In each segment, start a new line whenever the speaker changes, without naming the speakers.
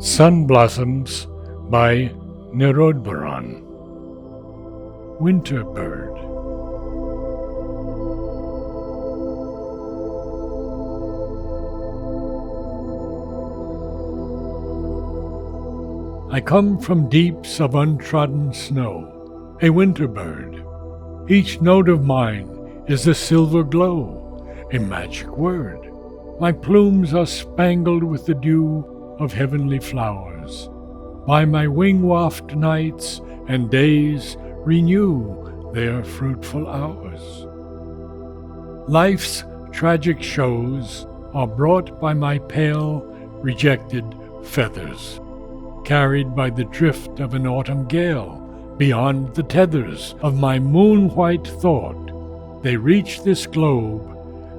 Sun Blossoms by Nirodbaran. Winter Bird. I come from deeps of untrodden snow, a winter bird. Each note of mine is a silver glow, a magic word. My plumes are spangled with the dew of heavenly flowers. By my wing-waft nights and days renew their fruitful hours. Life's tragic shows are brought by my pale, rejected feathers, carried by the drift of an autumn gale. Beyond the tethers of my moon-white thought, they reach this globe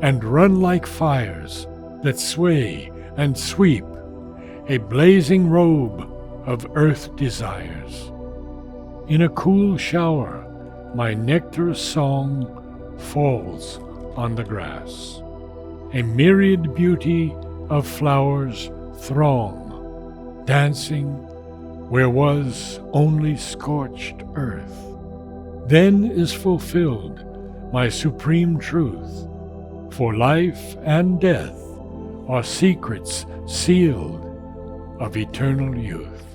and run like fires that sway and sweep, a blazing robe of earth desires. In a cool shower, my nectar song falls on the grass. A myriad beauty of flowers throng, dancing where was only scorched earth. Then is fulfilled my supreme truth, for life and death are secrets sealed of eternal youth.